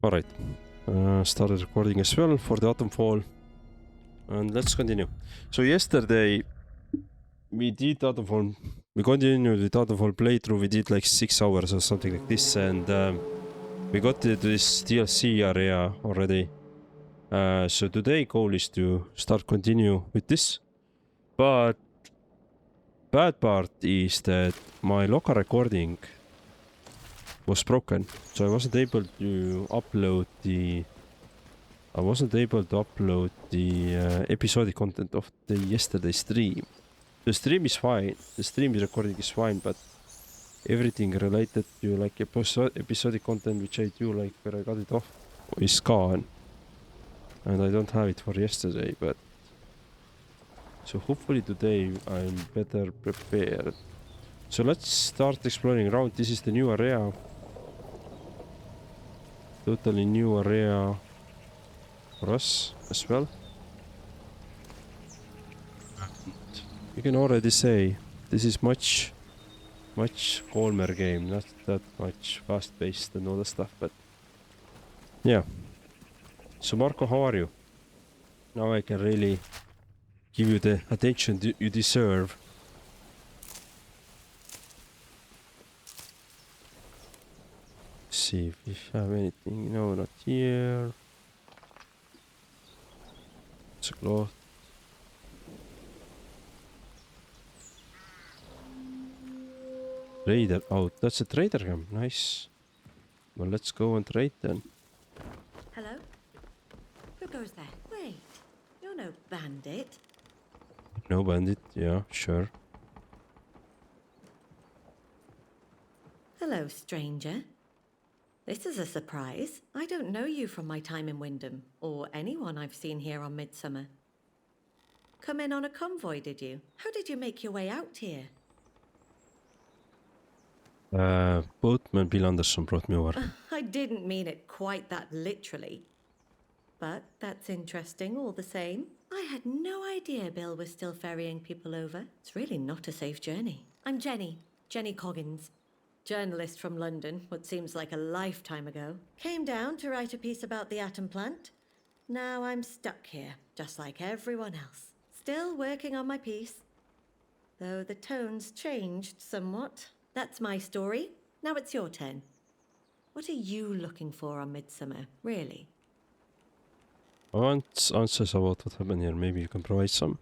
Alright. Started recording as well for the Atomfall. And let's continue. So yesterday we did Atomfall. We continued with Atomfall playthrough. We did like 6 hours or something like this, and we got to this DLC area already. So today goal is to continue with this. But bad part is that my local recording was broken, so I wasn't able to upload the episodic content of the yesterday stream. The stream is fine, the stream recording is fine, but everything related to like episodic content which I do, like where I got it off, is gone. And I don't have it for yesterday, but so hopefully today I'm better prepared. So let's start exploring around. This is the new area. Totally new area for us as well. You can already say this is much calmer game, not that much fast-paced and all that stuff, but yeah. So Marco, how are you? Now I can really give you the attention you deserve. Let's see if we have anything. No, not here. It's a cloth. Trader. Oh, that's a trader camp. Nice. Well, let's go and trade then. Hello? Who goes there? Wait, you're no bandit. No bandit, yeah, sure. Hello, stranger. This is a surprise. I don't know you from my time in Wyndham, or anyone I've seen here on Midsummer. Come in on a convoy, did you? How did you make your way out here? Boatman Bill Anderson brought me over. I didn't mean it quite that literally. But that's interesting all the same. I had no idea Bill was still ferrying people over. It's really not a safe journey. I'm Jenny Coggins. Journalist from London, what seems like a lifetime ago. Came down to write a piece about the atom plant. Now I'm stuck here, just like everyone else. Still working on my piece. Though the tone's changed somewhat. That's my story. Now it's your turn. What are you looking for on Midsummer, really? I want answers about what happened here. Maybe you can provide some.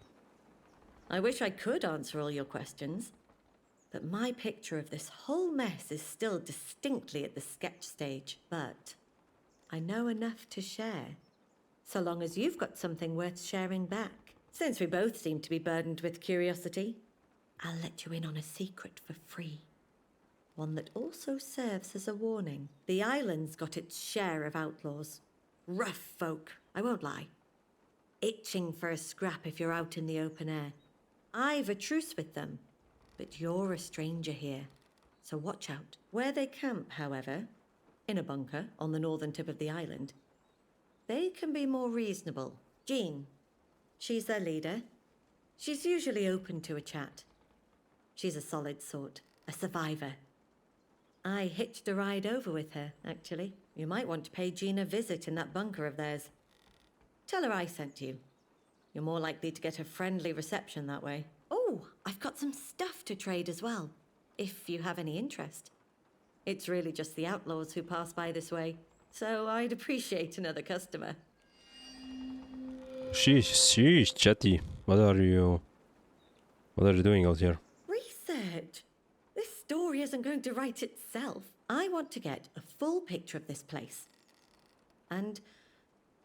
I wish I could answer all your questions. But my picture of this whole mess is still distinctly at the sketch stage. But I know enough to share. So long as you've got something worth sharing back. Since we both seem to be burdened with curiosity, I'll let you in on a secret for free. One that also serves as a warning. The island's got its share of outlaws. Rough folk, I won't lie. Itching for a scrap if you're out in the open air. I've a truce with them. But you're a stranger here, so watch out. Where they camp, however, in a bunker on the northern tip of the island, they can be more reasonable. Jean, she's their leader. She's usually open to a chat. She's a solid sort, a survivor. I hitched a ride over with her, actually. You might want to pay Jean a visit in that bunker of theirs. Tell her I sent you. You're more likely to get a friendly reception that way. Oh, I've got some stuff to trade as well, if you have any interest. It's really just the outlaws who pass by this way, so I'd appreciate another customer. She's chatty. What are you doing out here? Research. This story isn't going to write itself. I want to get a full picture of this place. And,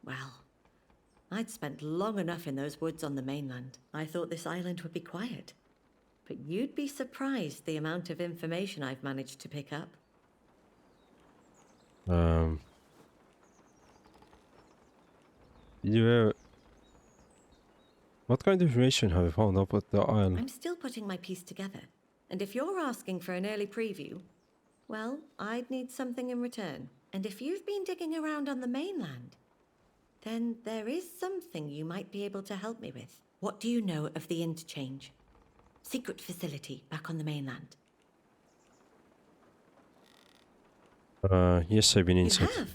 well, I'd spent long enough in those woods on the mainland. I thought this island would be quiet. But you'd be surprised the amount of information I've managed to pick up. What kind of information have you found up at the island? I'm still putting my piece together. And if you're asking for an early preview, well, I'd need something in return. And if you've been digging around on the mainland, then there is something you might be able to help me with. What do you know of the interchange? Secret facility back on the mainland. Yes, I've been inside. You have?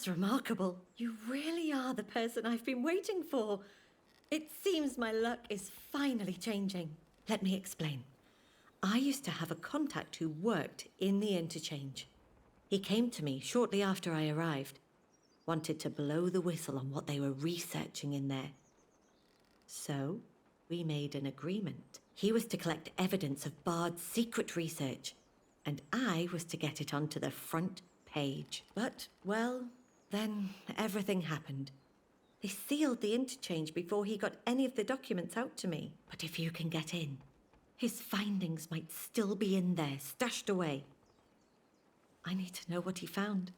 That's remarkable. You really are the person I've been waiting for. It seems my luck is finally changing. Let me explain. I used to have a contact who worked in the interchange. He came to me shortly after I arrived, wanted to blow the whistle on what they were researching in there. So, we made an agreement. He was to collect evidence of Bard's secret research, and I was to get it onto the front page. But, well, then everything happened. They sealed the interchange before he got any of the documents out to me. But if you can get in, his findings might still be in there, stashed away. I need to know what he found.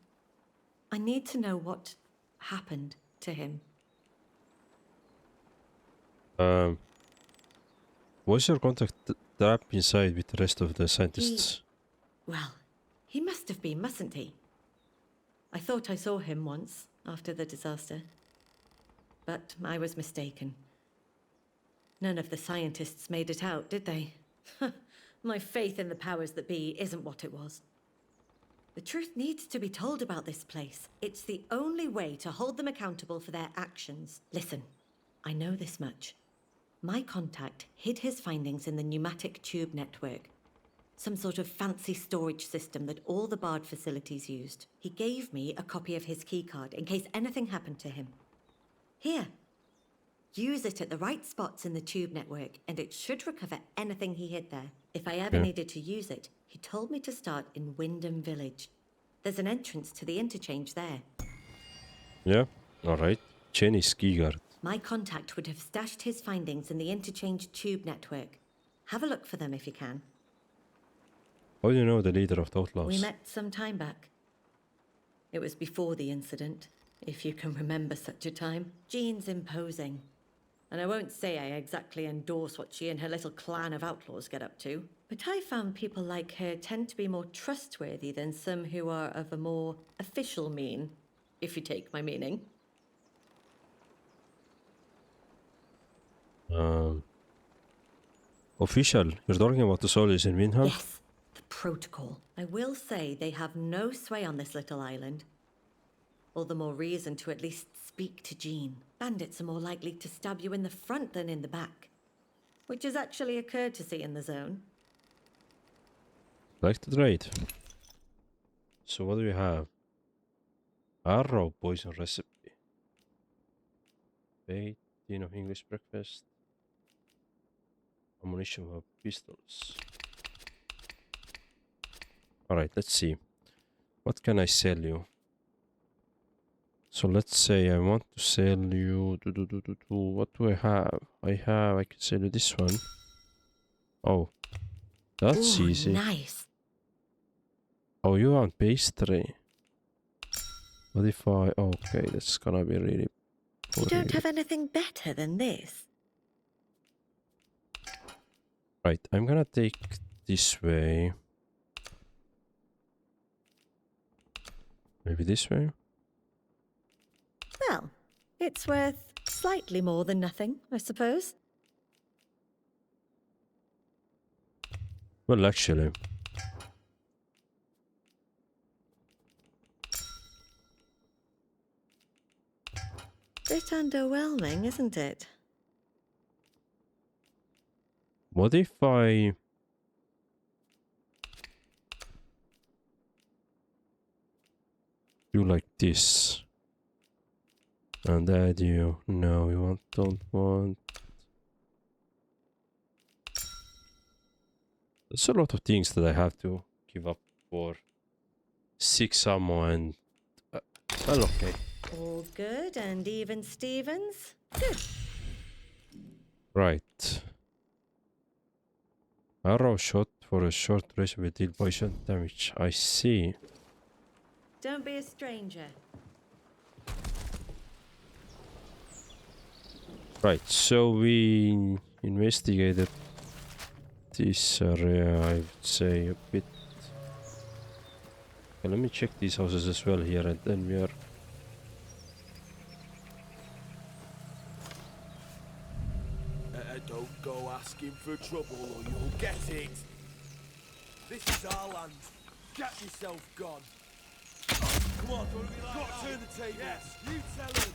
I need to know what happened to him. Was your contact trapped inside with the rest of the scientists? Well, he must have been, mustn't he? I thought I saw him once, after the disaster. But I was mistaken. None of the scientists made it out, did they? My faith in the powers that be isn't what it was. The truth needs to be told about this place. It's the only way to hold them accountable for their actions. Listen, I know this much. My contact hid his findings in the pneumatic tube network. Some sort of fancy storage system that all the Bard facilities used. He gave me a copy of his keycard in case anything happened to him. Here. Use it at the right spots in the tube network, and it should recover anything he hid there. If I ever needed to use it, he told me to start in Wyndham Village. There's an entrance to the interchange there. Yeah, alright. Jenny's keycard. My contact would have stashed his findings in the interchange tube network. Have a look for them if you can. How do you know the leader of the Outlaws? We met some time back. It was before the incident, if you can remember such a time. Jean's imposing. And I won't say I exactly endorse what she and her little clan of outlaws get up to. But I found people like her tend to be more trustworthy than some who are of a more official mien, if you take my meaning. Official? You're talking about the soldiers in Windham? Yes, the protocol. I will say they have no sway on this little island. All the more reason to at least speak to Jean. Bandits are more likely to stab you in the front than in the back, which is actually a courtesy in the zone. Like to trade. So what do we have? Arrow poison recipe. 18 of English breakfast. Ammunition for pistols. Alright, let's see. What can I sell you? So let's say I want to sell you... What do I have? I can sell you this one. Oh. That's easy. Nice. Oh, you want pastry. What if I... Okay, that's gonna be really... You don't have anything better than this? Right, I'm gonna take this way. Maybe this way? Well, it's worth slightly more than nothing, I suppose. Well, actually... Bit underwhelming, isn't it? What if I... do like this? And add you... No, you don't want... There's a lot of things that I have to give up for 6 ammo and... well, okay. All good and even Stevens? Good. Right. Arrow shot for a short range will deal poison damage. I see. Don't be a stranger. Right, so we investigated this area, I would say, a bit. Okay, let me check these houses as well here, and then we are... Don't go asking for trouble or you'll get it. This is our land. Get yourself gone. Come on, got to turn the table. Yes, you tell him.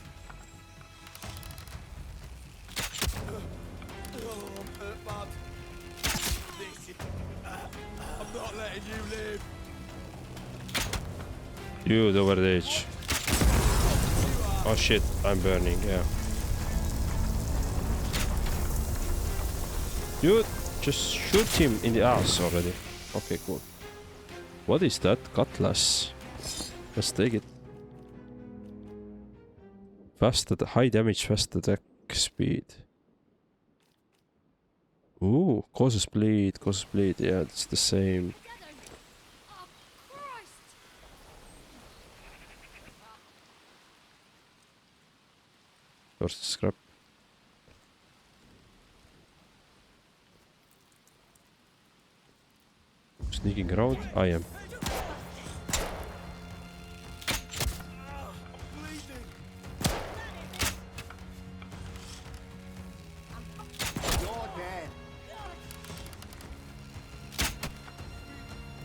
Oh, I'm hurt bad. This is... I'm not letting you live. Dude, over the edge. Oh shit, I'm burning, yeah. Dude, just shoot him in the ass already. Okay, cool. What is that? Cutlass. Let's take it. Fast high damage, fast attack speed. Ooh, causes bleed, yeah, it's the same. First scrap. Sneaking around? I am.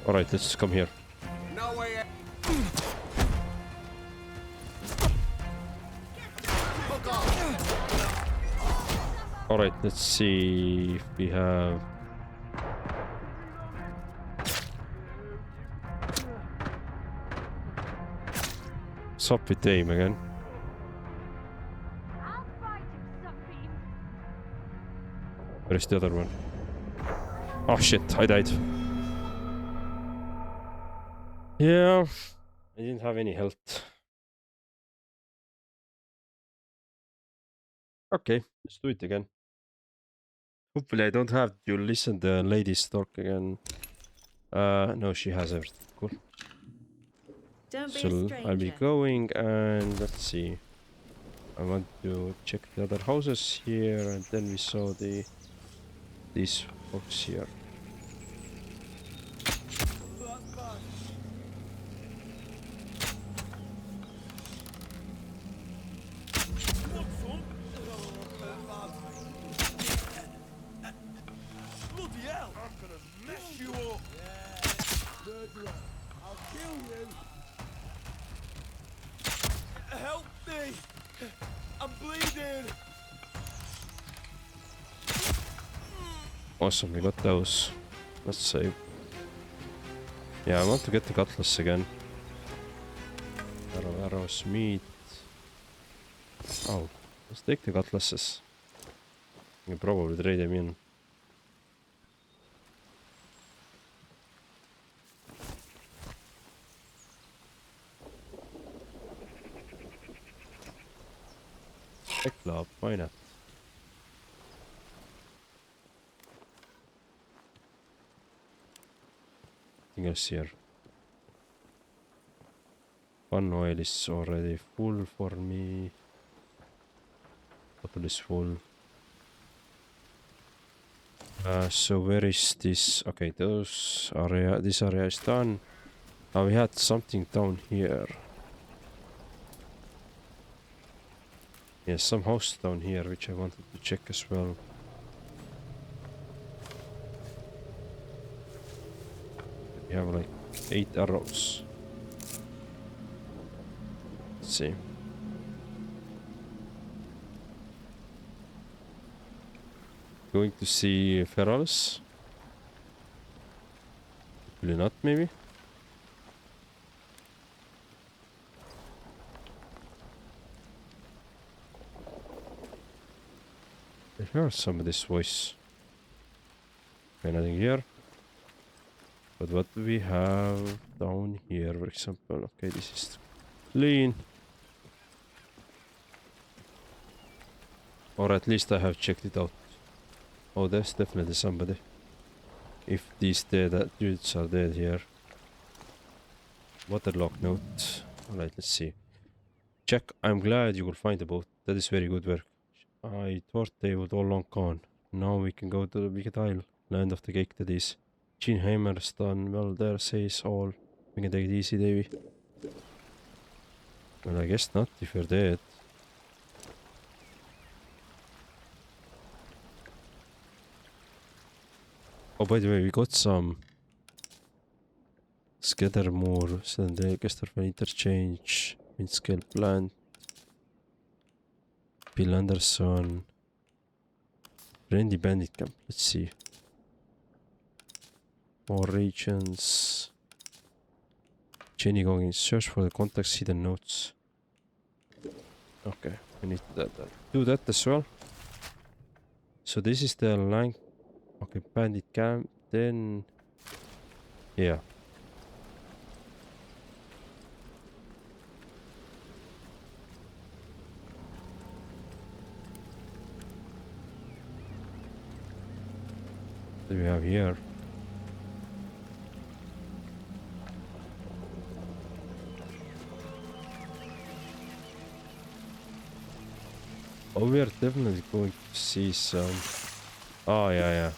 Alright, let's come here. No way. Alright, let's see if we have... Stop with aim again. Where's the other one? Oh shit, I died. Yeah, I didn't have any health. Okay, let's do it again. Hopefully I don't have to listen to the lady's talk again. No, she has everything. Cool. Don't be a So I'll be stranger. going and let's see. I want to check the other houses here and then we saw these folks here. Bloody hell! I'm gonna mess you up. Murderer, I'll kill you. Help me! I'm bleeding. Awesome, we got those. Let's save. Yeah, I want to get the cutlass again. Arrows, meat. Oh, let's take the cutlasses. You can probably trade them in. Club, why not? Nothing else here. One oil is already full for me. Bottle is full. So where is this? Okay, this area is done. Now we had something down here. Yes, some house down here which I wanted to check as well. We have like 8 arrows. Let's see. Going to see ferals. Hopefully not, maybe. I heard somebody's voice. Okay, nothing here. But what do we have down here, for example? Okay, this is clean. Or at least I have checked it out. Oh, there's definitely somebody. If these dudes are dead here. Waterlock note. Alright, let's see. Check. I'm glad you will find the boat. That is very good work. I thought they would all long gone. Now we can go to the Big Isle. Land of the cake that is. Gene Hammer's done well there, says all. We can take it easy, Davy. Well, I guess not if you're dead. Oh, by the way, we got some Scattermore, see on the Kesterman interchange, mid-scale plant. Bill Anderson. Randy Bandit camp, let's see. More regions. Jenny Goggins, search for the contacts, hidden notes. Okay, we need to do that as well. So this is the line. Okay, bandit camp, then yeah. What do we have here? Oh, we are definitely going to see some. Oh, yeah.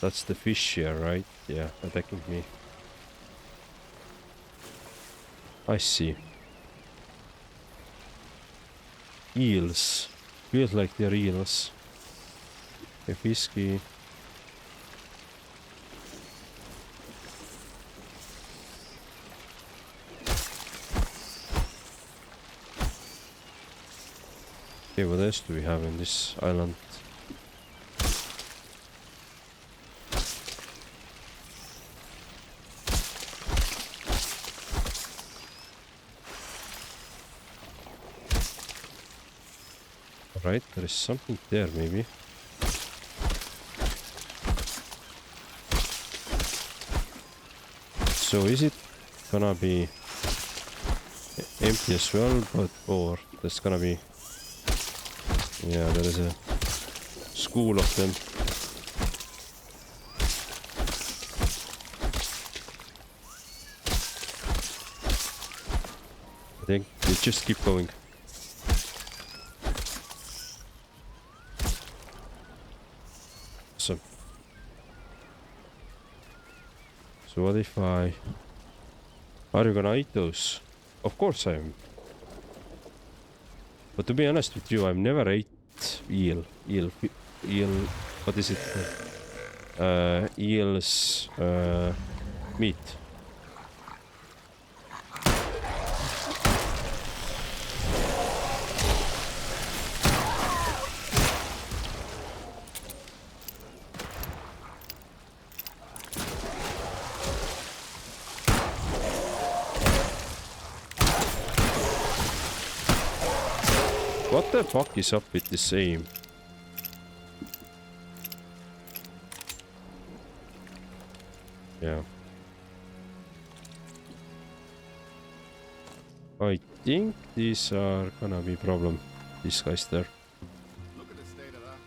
That's the fish here, right? Yeah, attacking me. I see. Eels. Feels like they're eels. Okay, fisky. Okay, what else do we have in this island? Alright, there is something there maybe. So is it gonna be empty as well, or there's gonna be... Yeah, there is a school of them. I think they just keep going. Awesome. So what if I... Are you gonna eat those? Of course I am. But to be honest with you, I've never ate eel, what is it? Eel's meat. What the fuck is up with this aim? Yeah. I think these are gonna be problem. These guys there. Look at the state of that.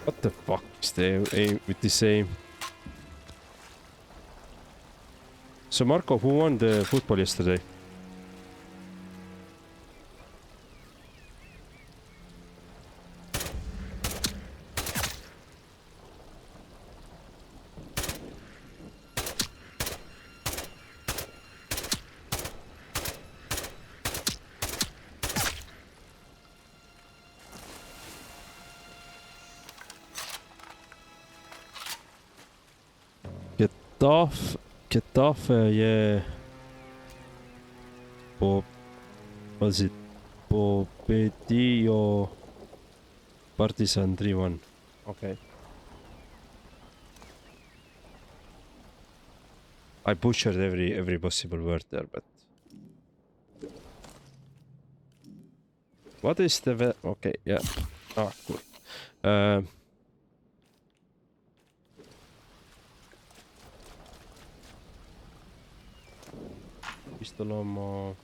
What the fuck is the aim with this aim? So Marco, who won the football yesterday? Getafe, yeah. Was it Popedio Partizan 3-1? Okay. I butchered every possible word there, but what is the okay, yeah. Ah, cool. Pistolamo.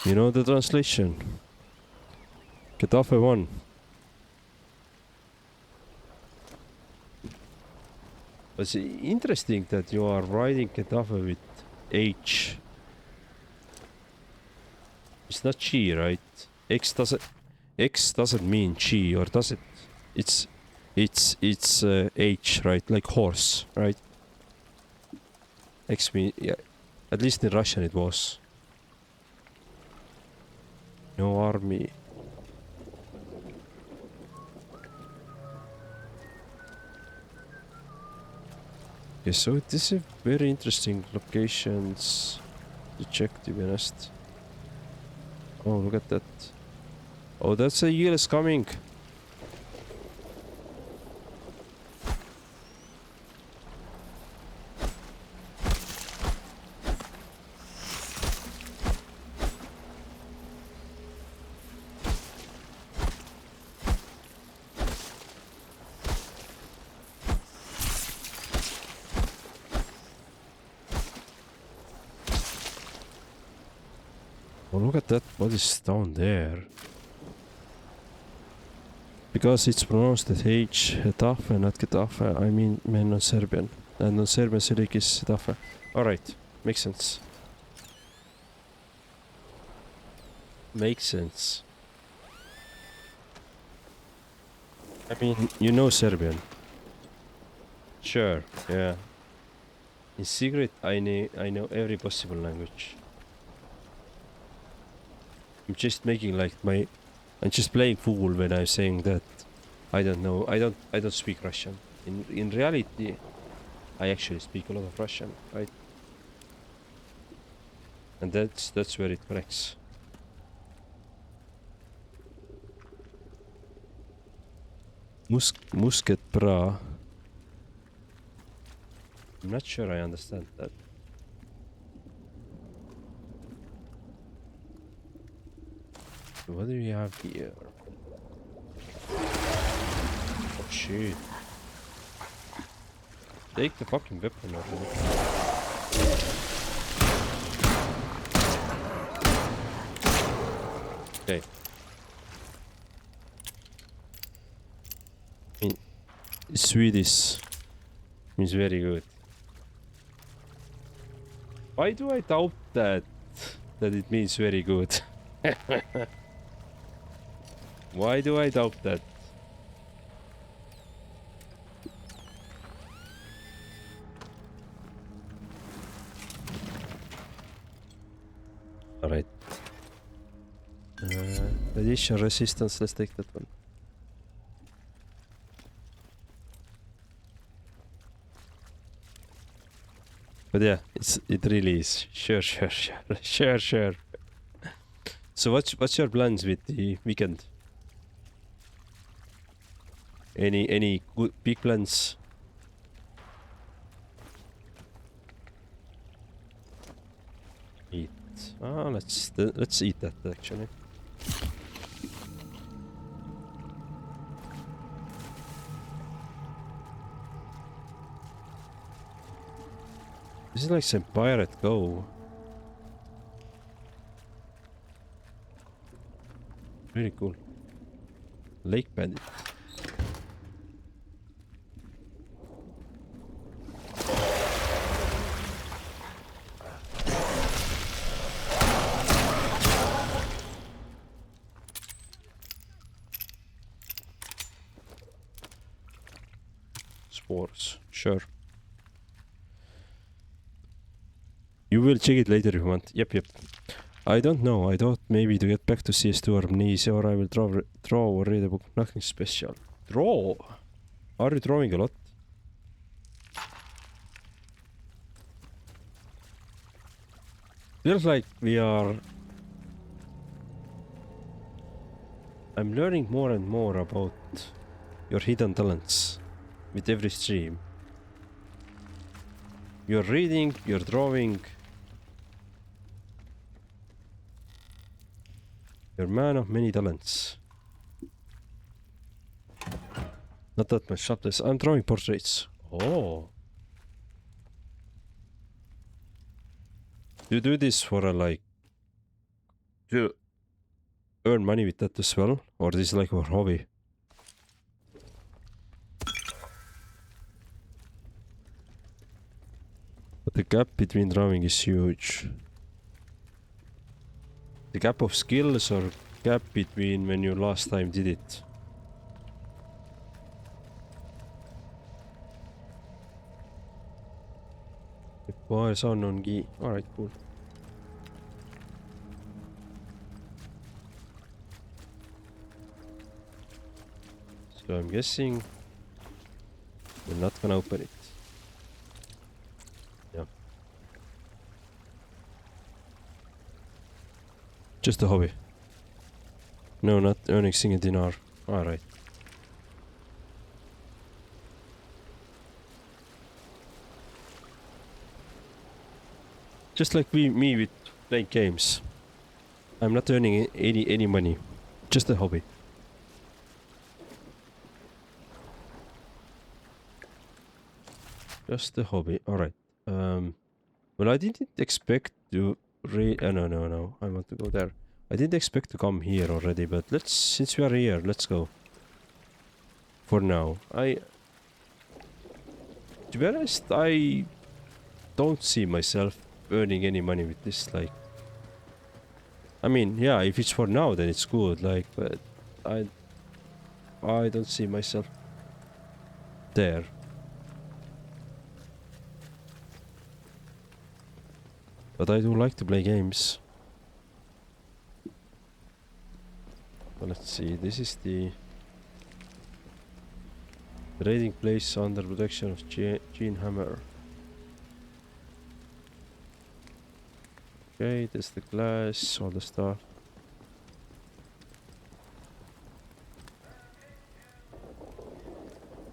You know the translation. Getafe won. It's interesting that you are writing Getafe with H. It's not G, right? X doesn't mean G, or does it? It's H, right? Like horse, right? X mean, yeah. At least in Russian it was. No army. Okay, so this is very interesting locations to check, to be honest. Oh, look at that. Oh, that's a eel is coming. Oh, look at that. What is down there? Because it's pronounced with H, Getafe, not Getafe. I mean on Serbian. And on Serbian Syriac is Getafe. Alright, makes sense. Makes sense. I mean, you know Serbian. Sure, yeah. In secret, I know every possible language. I'm just making like I'm just playing fool when I'm saying that. I don't know. I don't speak Russian. In reality, I actually speak a lot of Russian, right? And that's where it connects. Musket bra. I'm not sure I understand that. What do we have here? Oh shit. Take the fucking weapon already. Okay. In Swedish means very good. Why do I doubt that it means very good? Why do I doubt that? Alright. Addition resistance, let's take that one. But yeah, it really is. Sure. So what's your plans with the weekend? Any good big plans? Eat. Ah, let's eat that actually. This is like some pirate go. Really cool. Lake bandit. Spores, sure. You will check it later if you want. Yep. I don't know. I thought maybe to get back to CS2 or Amnesia, or I will draw or read a book. Nothing special. Draw? Are you drawing a lot? Feels like we are... I'm learning more and more about your hidden talents with every stream. You're reading, you're drawing. You're a man of many talents. Not that much shopless. I'm drawing portraits. Oh. Do you do this for a like... Do you earn money with that as well? Or this is like a hobby? But the gap between drawing is huge. The gap of skills or gap between when you last time did it? Wires unknown key. Alright, cool. So I'm guessing we're not gonna open it. Yeah. Just a hobby. No, not earning single dinar. Alright. Just like me with playing games. I'm not earning any money. Just a hobby. Just a hobby. Alright. Well, I didn't expect to no. I want to go there. I didn't expect to come here already, but since we are here, let's go. For now. To be honest, I don't see myself earning any money with this, like. I mean, yeah, if it's for now, then it's good, like, but I don't see myself there. But I do like to play games. Well, let's see, this is the trading place under protection of Gene Hammer. Okay, there's the glass, all the stuff.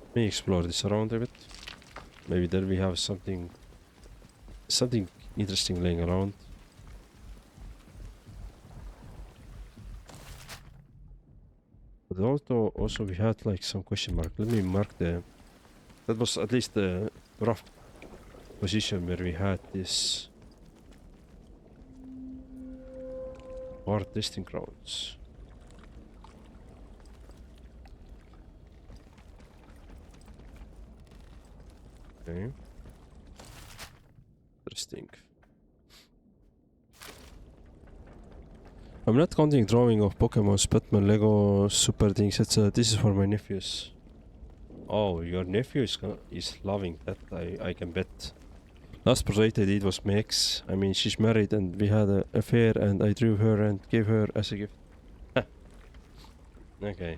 Let me explore this around a bit. Maybe there we have something interesting laying around. But also we had like some question mark. Let me mark the. That was at least the rough position where we had this hard testing grounds. Okay. Interesting. I'm not counting drawing of Pokemon, Batman, Lego, super things, etc. This is for my nephews. Oh, your nephew is loving that, I can bet. Last portrait I did was my ex. I mean, she's married and we had an affair and I drew her and gave her as a gift. Okay.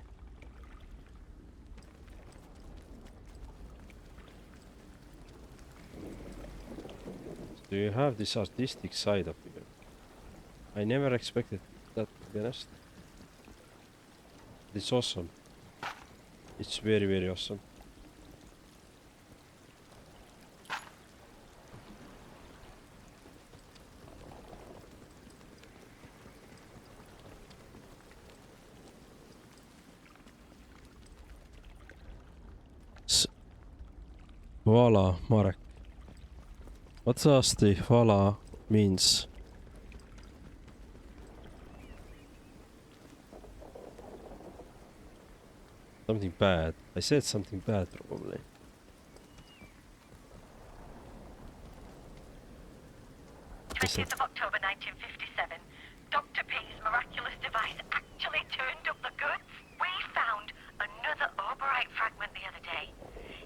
Do you have this artistic side of you? I never expected that, to be honest. It's awesome. It's very, very awesome. Voila, Marek. What does the voila means? Something bad. I said something bad, probably. 20th of October 1957, Dr. P's miraculous device actually turned up the goods. We found another Oberite fragment the other day.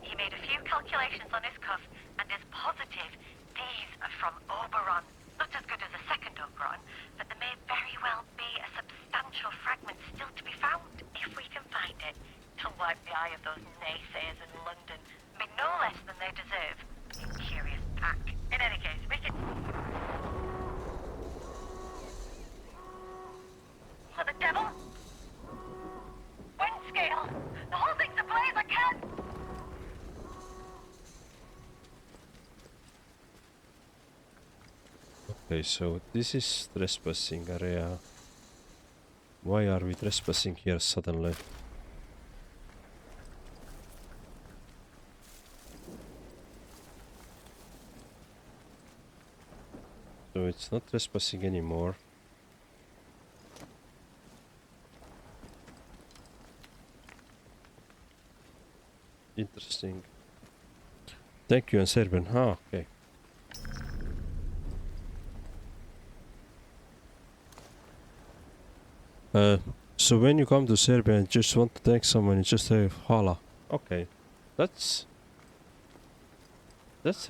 He made a few calculations on his cuff and is positive these are from Oberon. Not as good as the second Oberon, but there may very well be a substantial fragment still to be found. If we can find it, it'll wipe the eye of those naysayers in London. Be no less than they deserve. You curious pack. In any case, we can... For the devil? Wind scale! The whole thing's ablaze, I can't... Okay, so this is trespassing area. Why are we trespassing here suddenly? So it's not trespassing anymore. Interesting. Thank you, and Serbian. Ah, okay. So when you come to Serbia and just want to thank someone, you just say "Hvala." Okay, that's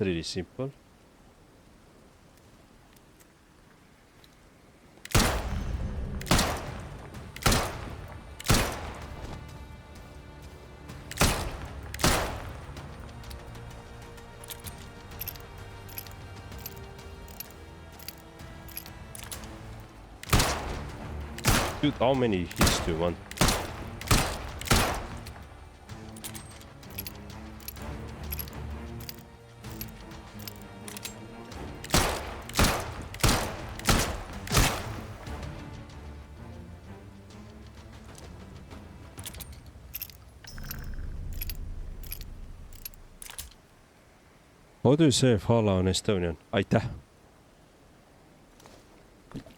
really simple. Dude, how many hits do you want? How do you say Fala on Estonian? Aitäh.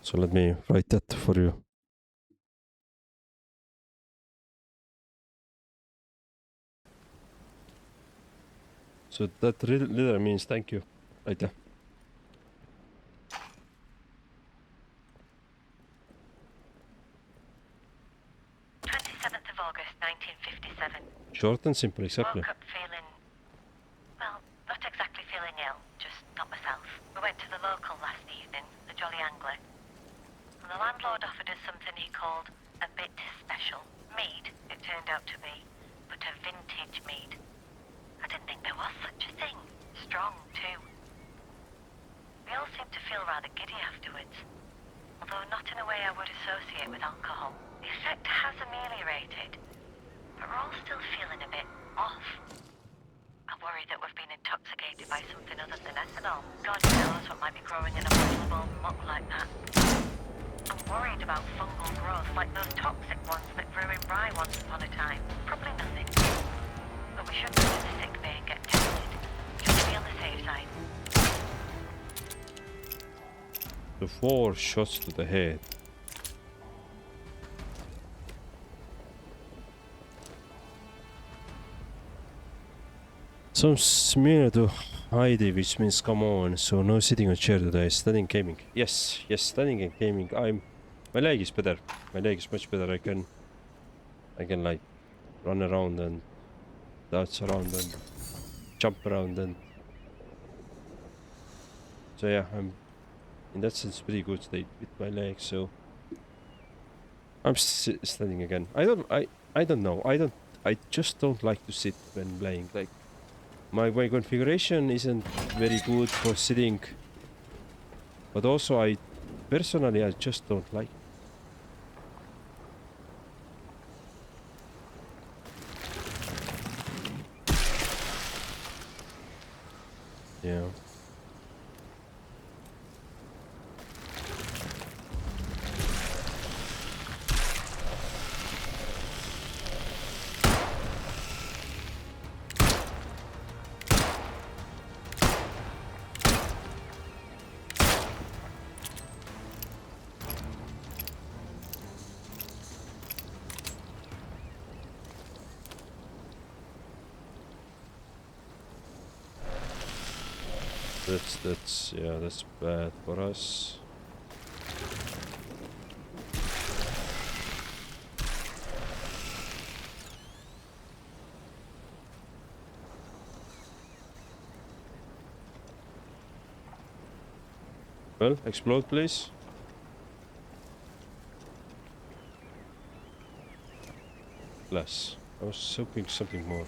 So let me write that for you. So that literally means thank you. Aitäh. 27th of August, 1957. Short and simple, exactly. Woke up feeling, well, not exactly feeling ill, just not myself. We went to the local last evening, the Jolly Angler. And the landlord offered us something he called a bit special. Mead, it turned out to be, but a vintage mead. I didn't think there was such a thing. Strong, too. We all seemed to feel rather giddy afterwards, although not in a way I would associate with alcohol. The effect has ameliorated, but we're all still feeling a bit off. I worry that we've been intoxicated by something other than ethanol. God knows what might be growing in a bottle of old muck like that. I'm worried about fungal growth like those toxic ones that grew in rye once upon a time. Probably nothing. But we should go to the sick bay and get tested, just to be on the safe side. The 4 shots to the head. Sounds similar to Heidi, which means come on, so no sitting on chair today, standing gaming. Yes, standing and gaming. My leg is better. My leg is much better. I can like run around and dance around and jump around and so yeah, I'm in that sense pretty good state with my legs, so I'm standing again. I don't know. I just don't like to sit when playing. Like my configuration isn't very good for sitting, but also I just don't like. Yeah. That's bad for us. Well, explode please. Less. I was hoping something more.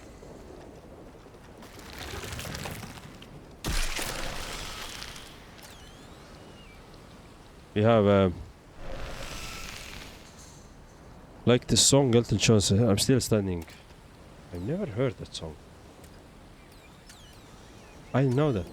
We have like the song Elton John's I'm Still Standing. I've never heard that song. I didn't know that.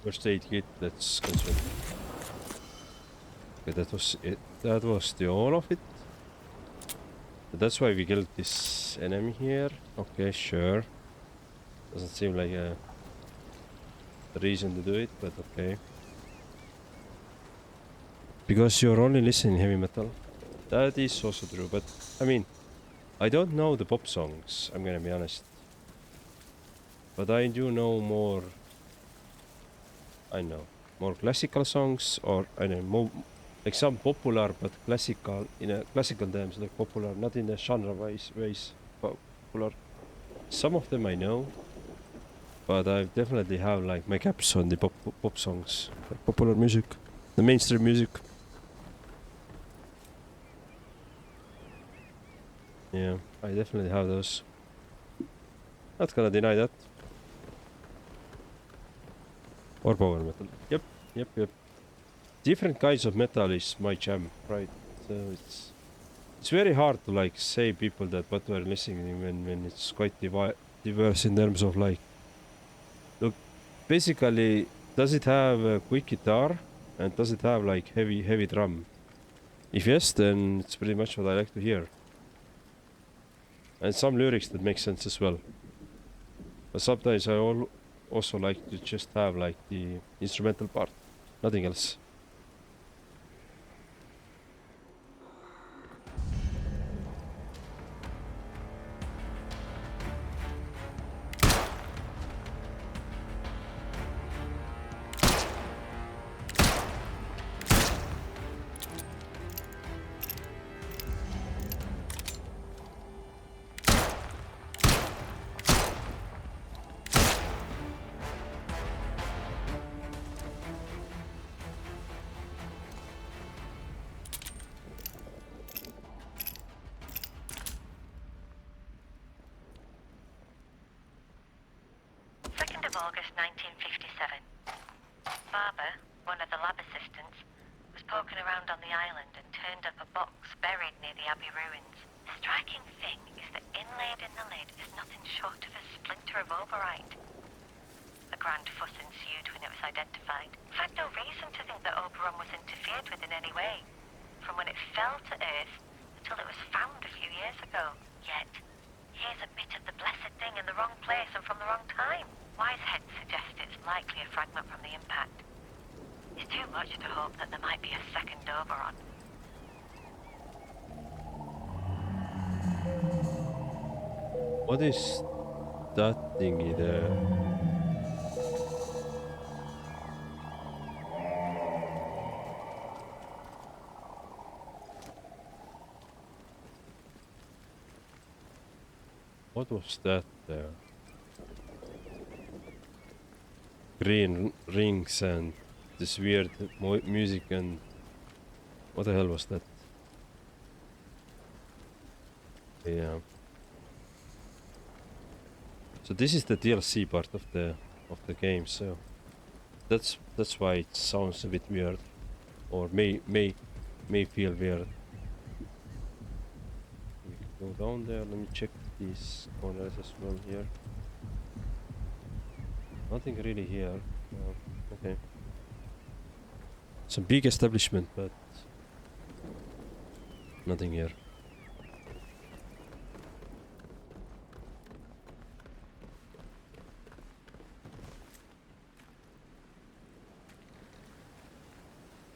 First aid kit, let's consume. Okay, that was it. That was the all of it. That's why we killed this enemy here. Okay, sure. Doesn't seem like a reason to do it, but okay. Because you're only listening heavy metal. That is also true, but I mean, I don't know the pop songs, I'm gonna be honest. But I do know more. I know more classical songs, or I know more like some popular but classical in a classical terms, like popular, not in a genre ways popular. Some of them I know, but I definitely have like my caps on the pop songs, like popular music, the mainstream music. Yeah, I definitely have those. Not gonna deny that. Or power metal. Yep. Different kinds of metal is my jam, right? So it's very hard to like say people that what we're listening when it's quite diverse in terms of like, look, basically, does it have a quick guitar and does it have like heavy drum? If yes, then it's pretty much what I like to hear. And some lyrics that make sense as well. But sometimes I also like to just have like the instrumental part, nothing else. August 1957. Barber, one of the lab assistants, was poking around on the island and turned up a box buried near the Abbey ruins. The striking thing is that inlaid in the lid is nothing short of a splinter of overite. A grand fuss ensued when it was identified. In fact, no reason to think that Oberon was interfered with in any way, from when it fell to Earth until it was found a few years ago. Yet, here's a bit of the blessed thing in the wrong place and from the wrong time. Wise heads suggest it's likely a fragment from the impact. It's too much to hope that there might be a second Oberon. What is that thingy there? What was that there? Green rings and this weird music and what the hell was that? Yeah. So this is the DLC part of the game, so that's why it sounds a bit weird, or may feel weird. We can go down there. Let me check these corners as well here. Nothing really here. Okay. Some big establishment, but nothing here.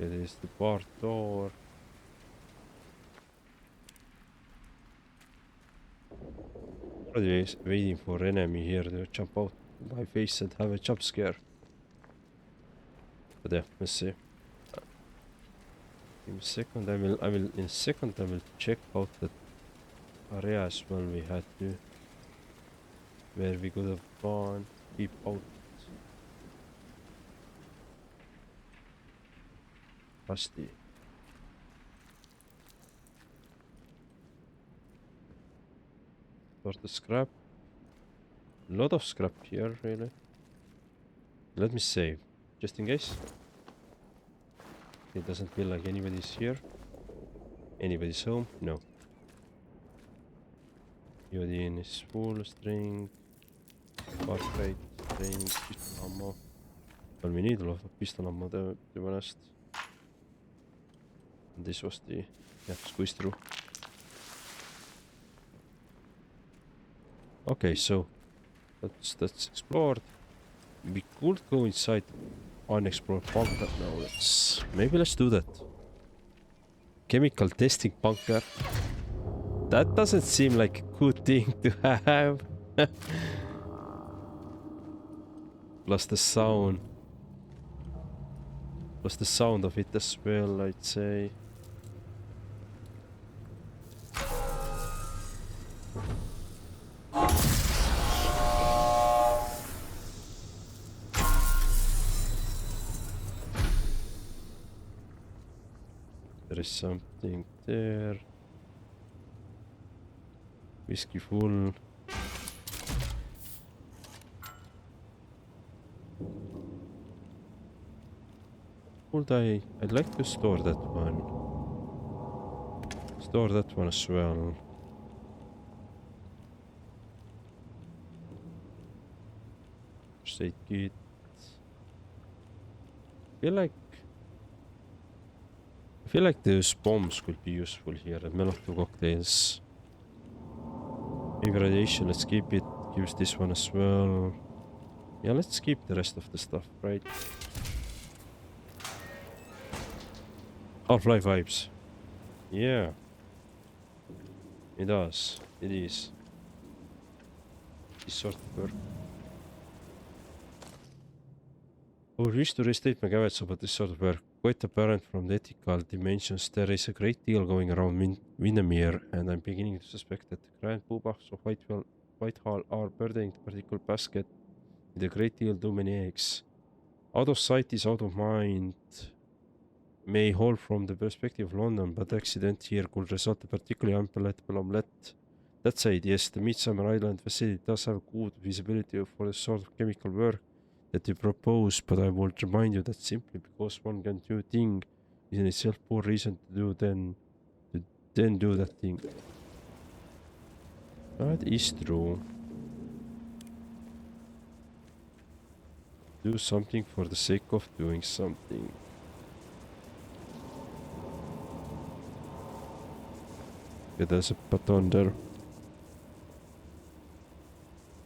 It is the bar door. Already waiting for enemy here to jump out my face and have a jump scare. But yeah, let's see. In a second, I will check out that area as well. We had to where we could have gone. Keep out. Rusty. Sort of scrap. Lot of scrap here, really. Let me save, just in case. It doesn't feel like anybody's here. Anybody's home? No. Iodine is full. String. Cartwright. String. Pistol ammo. Well, we need a lot of pistol ammo, to be honest. And this was the... yeah, squeeze through. Okay, so... that's explored. We could go inside unexplored bunker now. Maybe let's do that. Chemical testing bunker. That doesn't seem like a good thing to have. Plus the sound. Plus the sound of it as well, I'd say. There is something there. Whiskey full. I'd like to store that one. Store that one as well. First aid kit. I feel like those bombs could be useful here. And Molotov cocktails. Maybe radiation, let's keep it. Use this one as well. Yeah, let's keep the rest of the stuff, right? Half-Life vibes. Yeah. It does. It is. This sort of work. I wish to restate my comments about this sort of work. Quite apparent from the ethical dimensions, there is a great deal going around Windermere, and I'm beginning to suspect that the grand poobahs of Whitehall are burdening the particular basket with a great deal too many eggs. Out of sight is out of mind. May hold from the perspective of London, but the accident here could result in a particularly unpalatable omelette. That said, yes, the Midsummer Island facility does have good visibility for the sort of chemical work that you propose, but I would remind you that simply because one can do a thing is in itself poor reason to then do that thing. That is true. Do something for the sake of doing something. Okay, there's a button there.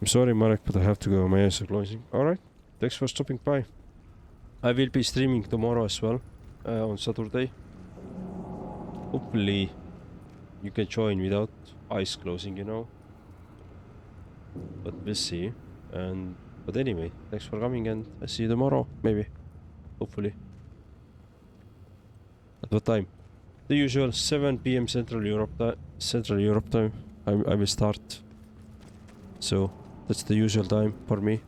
I'm sorry, Marek, but I have to go. My eyes are closing. Alright, thanks for stopping by. I will be streaming tomorrow as well, on Saturday. Hopefully, you can join without eyes closing, you know. But we'll see. But anyway, thanks for coming, and I'll see you tomorrow, maybe. Hopefully. At what time? The usual 7 PM Central Europe time. I will start. So that's the usual time for me.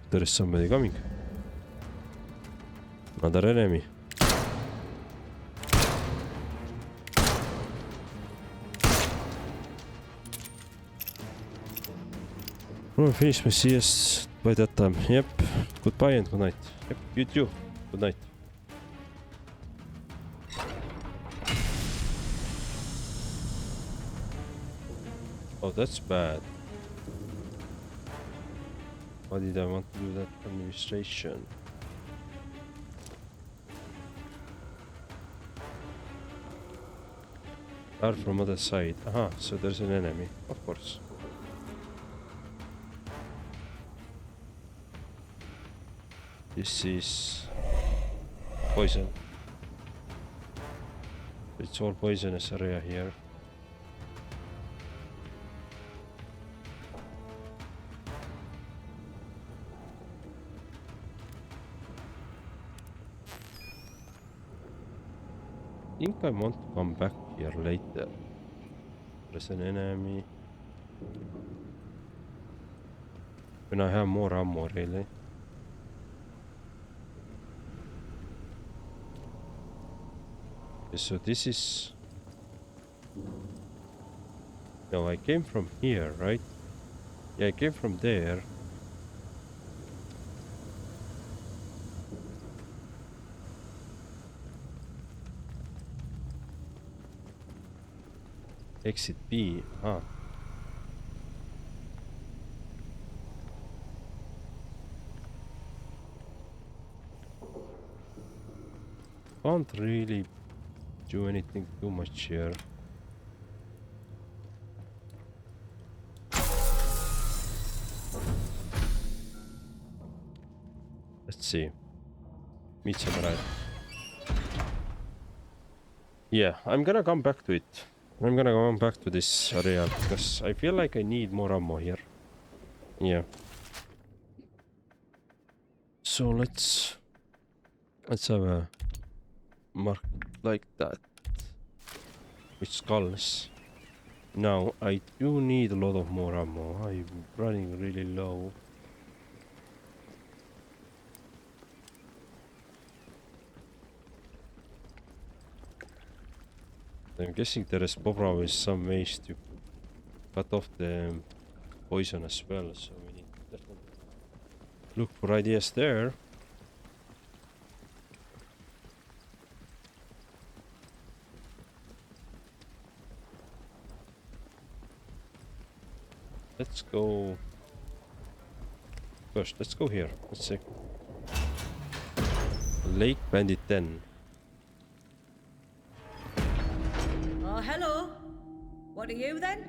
There is somebody coming. Another enemy. I'll finish my CS by that time. Yep. Goodbye and good night. Yep, you too. Good night. Oh, that's bad. Why did I want to do that administration? Are from other side. Aha, so there's an enemy, of course. This is poison. It's all poisonous area here. I think I want to come back here later. There's an enemy. When I have more ammo, really. Okay, so this is... No, I came from here, right? Yeah, I came from there. Exit B. Ah. Can't really do anything too much here. Let's see. Meet Samurai. Yeah, I'm gonna come back to it. I'm gonna come back to this area because I feel like I need more ammo here. Yeah. So let's have a mark like that with skulls. Now I do need a lot of more ammo. I'm running really low. I'm guessing there is probably some ways to cut off the poison as well, so we need to definitely look for ideas there. Let's go first. Let's go here. Let's see. Lake Bandit 10. Oh, hello. What are you then?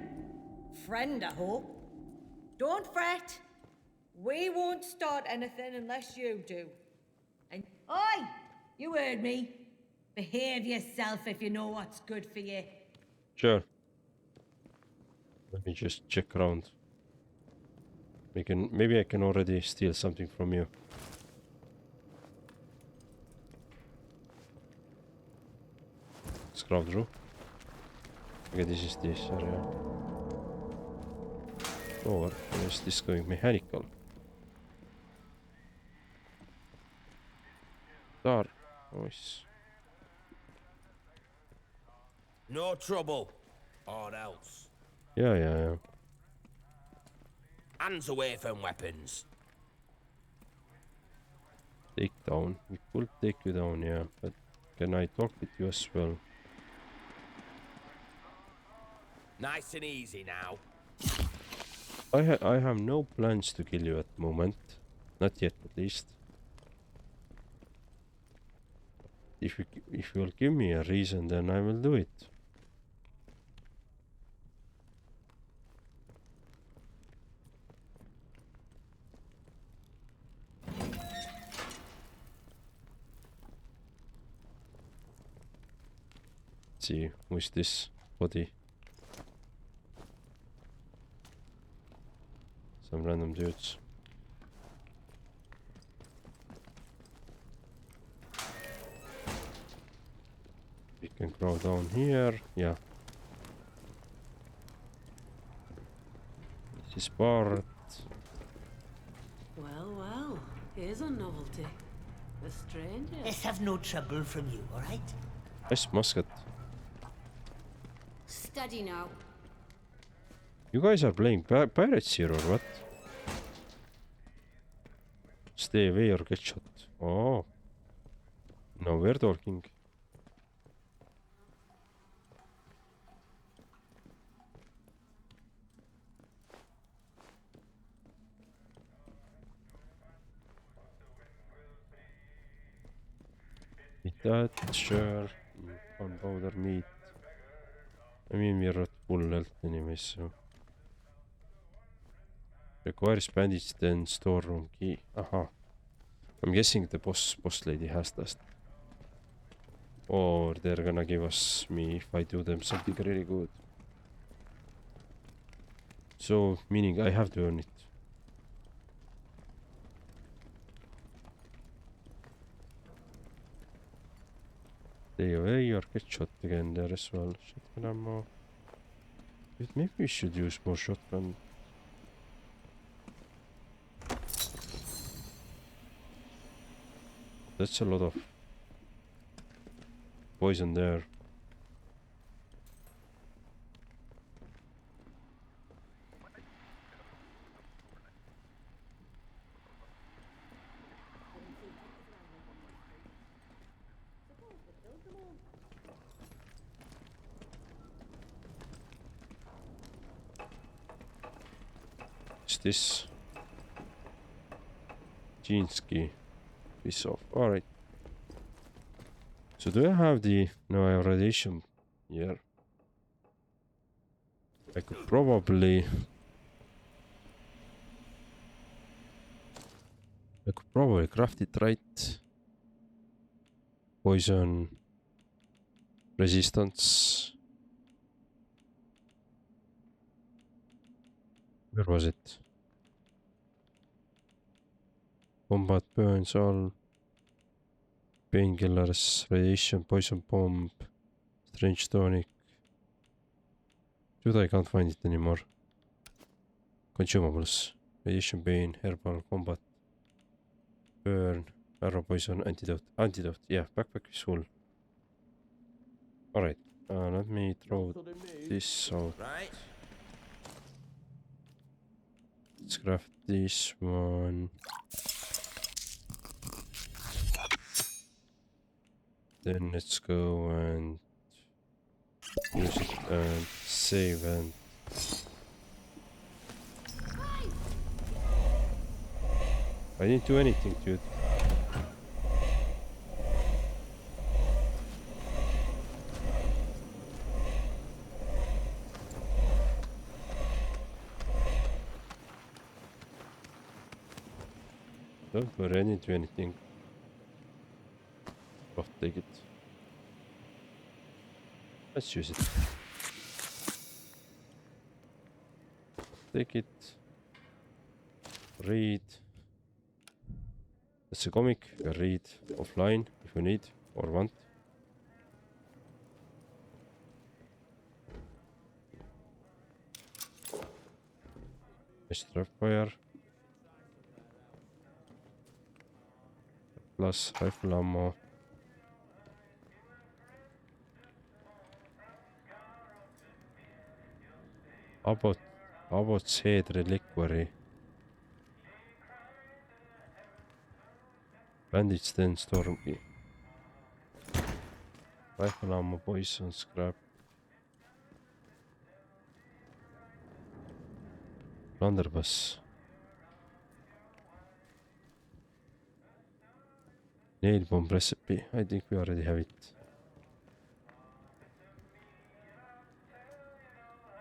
Friend, I hope. Don't fret. We won't start anything unless you do. And oi! You heard me. Behave yourself if you know what's good for you. Sure. Let me just check around. Maybe I can already steal something from you. Scrap through. Okay, this is this area. Or is this going mechanical? Dark. Nice. No trouble. Or else. Yeah. Hands away from weapons. Take down. We could take you down, yeah. But can I talk with you as well? Nice and easy now. I have no plans to kill you at the moment. Not yet, at least. If you'll give me a reason, then I will do it. Let's see, who is this body? Some random dudes. We can crawl down here. Yeah. This is part. Well, here's a novelty. A stranger. Let's have no trouble from you, all right? Nice musket. Steady now. You guys are playing pirates here or what? Stay away or get shot. Oh. Now we're talking. With that, sure. Gunpowder meat. I mean, we're at full health anyway, so. Requires bandage, then storeroom key. Aha. I'm guessing the boss lady has that. Or they're gonna give us me if I do them something really good. So, meaning I have to earn it. Stay away or get shot again there as well. Shotgun ammo. But maybe we should use more shotgun. That's a lot of poison there. What's this? Jeanski. Piece off. Alright. So do I have the... No, I have radiation here. I could probably craft it, right? Poison resistance. Where was it? Combat burns all. Painkillers, radiation, poison bomb, strange tonic. Dude, I can't find it anymore. Consumables. Radiation pain, herbal, combat, burn, arrow poison, antidote. Antidote, yeah, backpack is full. Alright, let me throw this out. Right? Let's craft this one. Then let's go and use it and save and I didn't do anything, dude. Don't worry, I didn't do anything. Oh, take it. Let's use it. Take it. Read. That's a comic. Read offline if you need or want. Extra fire. Plus rifle ammo. Abbot's Head Reliquary. Bandage 10 Stormy. Rifle ammo, poison, scrap. Blunderbuss. Nail bomb recipe. I think we already have it.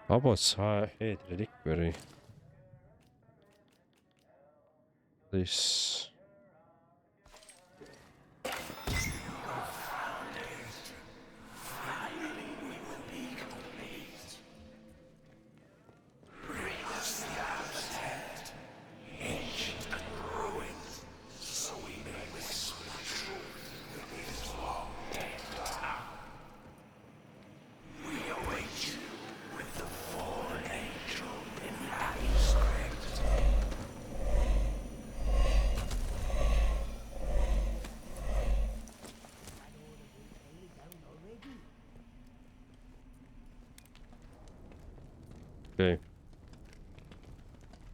Abbot's Head Reliquary. This. Okay.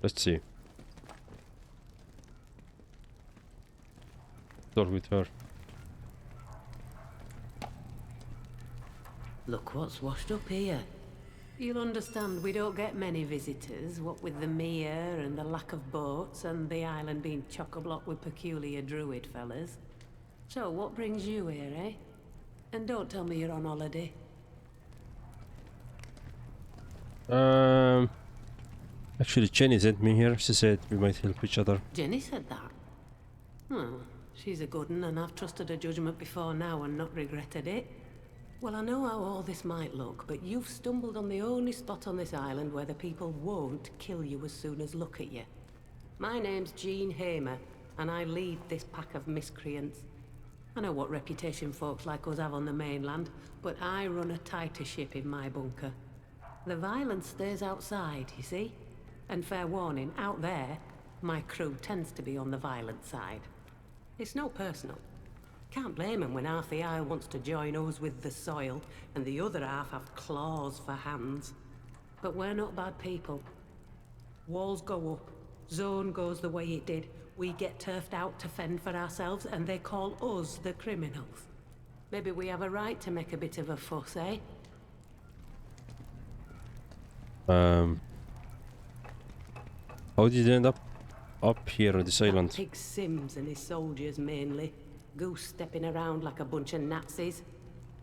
Let's see. Talk with her. Look what's washed up here. You'll understand we don't get many visitors, what with the mere and the lack of boats and the island being chock-a-block with peculiar druid fellas. So what brings you here, eh? And don't tell me you're on holiday. Actually Jenny sent me here. She said we might help each other. Jenny said that? Oh, she's a good one, and I've trusted her judgment before now and not regretted it. Well, I know how all this might look, but you've stumbled on the only spot on this island where the people won't kill you as soon as look at you. My name's Jean Hamer, and I lead this pack of miscreants. I know what reputation folks like us have on the mainland, but I run a tighter ship in my bunker. The violence stays outside, you see? And fair warning, out there, my crew tends to be on the violent side. It's no personal. Can't blame them when half the isle wants to join us with the soil, and the other half have claws for hands. But we're not bad people. Walls go up, zone goes the way it did, we get turfed out to fend for ourselves, and they call us the criminals. Maybe we have a right to make a bit of a fuss, eh? How did you end up here on this island? Pig Sims and his soldiers mainly. Goose stepping around like a bunch of Nazis.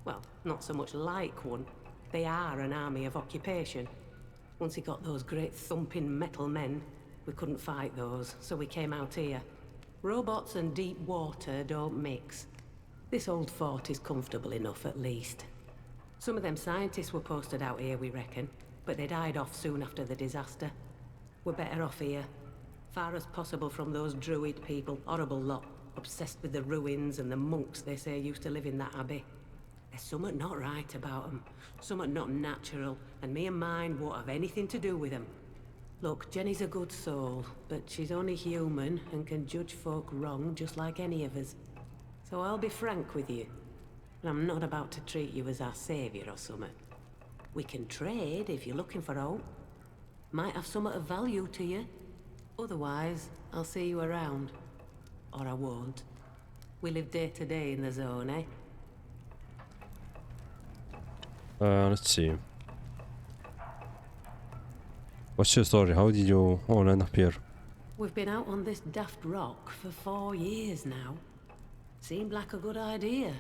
Well, not so much like one. They are an army of occupation. Once he got those great thumping metal men, we couldn't fight those, so we came out here. Robots and deep water don't mix. This old fort is comfortable enough, at least. Some of them scientists were posted out here, we reckon, but they died off soon after the disaster. We're better off here. Far as possible from those druid people. Horrible lot. Obsessed with the ruins and the monks they say used to live in that abbey. There's something not right about them. Something not natural. And me and mine won't have anything to do with them. Look, Jenny's a good soul, but she's only human and can judge folk wrong just like any of us. So I'll be frank with you. I'm not about to treat you as our savior or something. We can trade if you're looking for hope. Might have something of value to you. Otherwise, I'll see you around. Or I won't. We live day to day in the zone, eh? Let's see. What's your story? How did you all end up here? We've been out on this daft rock for 4 years now. Seemed like a good idea.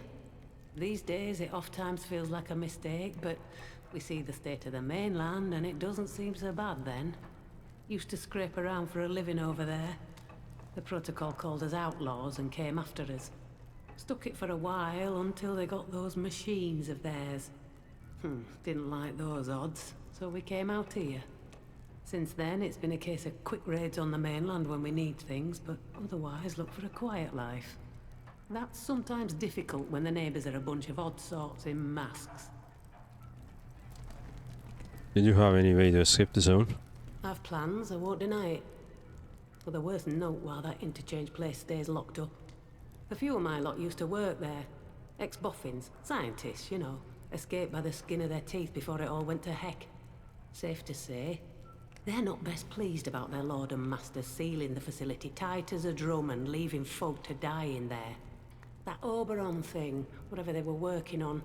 These days it oft-times feels like a mistake, but we see the state of the mainland and it doesn't seem so bad then. Used to scrape around for a living over there. The protocol called us outlaws and came after us. Stuck it for a while until they got those machines of theirs. Didn't like those odds, so we came out here. Since then, it's been a case of quick raids on the mainland when we need things, but otherwise look for a quiet life. That's sometimes difficult when the neighbours are a bunch of odd sorts in masks. Did you have any way to escape the zone? I've plans, I won't deny it. But the worst note while that interchange place stays locked up. A few of my lot used to work there. Ex-boffins, scientists, you know. Escaped by the skin of their teeth before it all went to heck. Safe to say, they're not best pleased about their lord and master sealing the facility tight as a drum and leaving folk to die in there. That Oberon thing, whatever they were working on,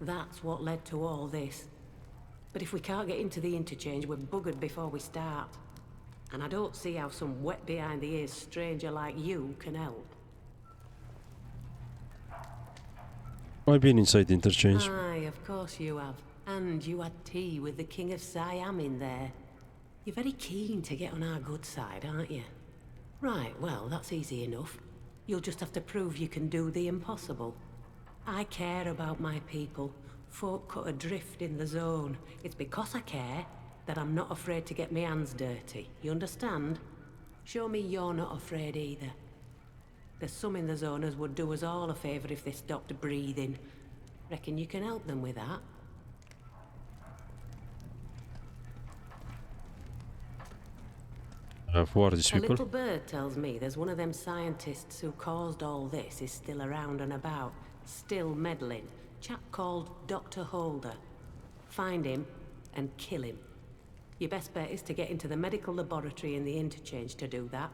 that's what led to all this. But if we can't get into the interchange, we're buggered before we start. And I don't see how some wet behind the ears stranger like you can help. I've been inside the interchange. Aye, of course you have. And you had tea with the King of Siam in there. You're very keen to get on our good side, aren't you? Right, well, that's easy enough. You'll just have to prove you can do the impossible. I care about my people. Folk cut adrift in the zone. It's because I care that I'm not afraid to get my hands dirty. You understand? Show me you're not afraid either. There's some in the zone as would do us all a favour if they stopped breathing. Reckon you can help them with that? Who are these A people? little bird tells me there's one of them scientists who caused all this is still around and about, still meddling. Chap called Dr. Holder. Find him and kill him. Your best bet is to get into the medical laboratory in the interchange to do that.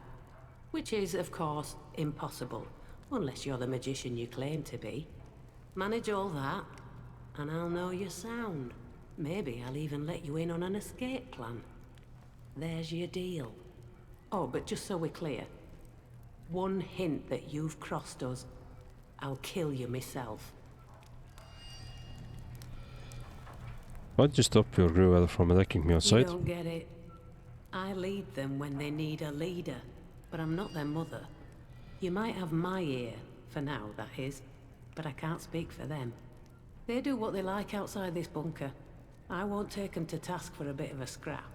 Which is, of course, impossible, unless you're the magician you claim to be. Manage all that, and I'll know you're sound. Maybe I'll even let you in on an escape plan. There's your deal. Oh, but just so we're clear, one hint that you've crossed us, I'll kill you myself. Why did you stop your crew from attacking me outside? You don't get it. I lead them when they need a leader, but I'm not their mother. You might have my ear, for now, that is, but I can't speak for them. They do what they like outside this bunker. I won't take them to task for a bit of a scrap.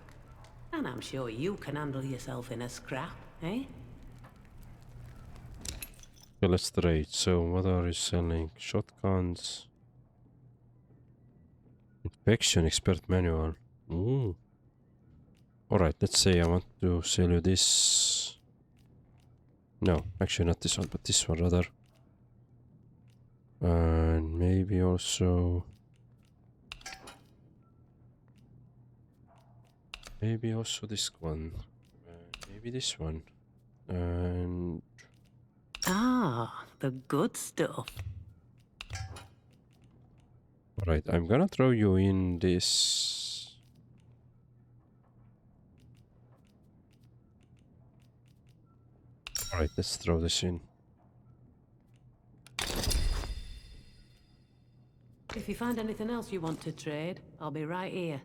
And I'm sure you can handle yourself in a scrap, eh? Okay, let's trade. So, what are you selling? Shotguns. Infection expert manual. Ooh. Alright, let's say I want to sell you this. No, actually not this one, but this one rather. And maybe also... Maybe also this one. Maybe this one. And... Ah, the good stuff. Alright, I'm gonna throw you in this. Alright, let's throw this in. If you find anything else you want to trade, I'll be right here.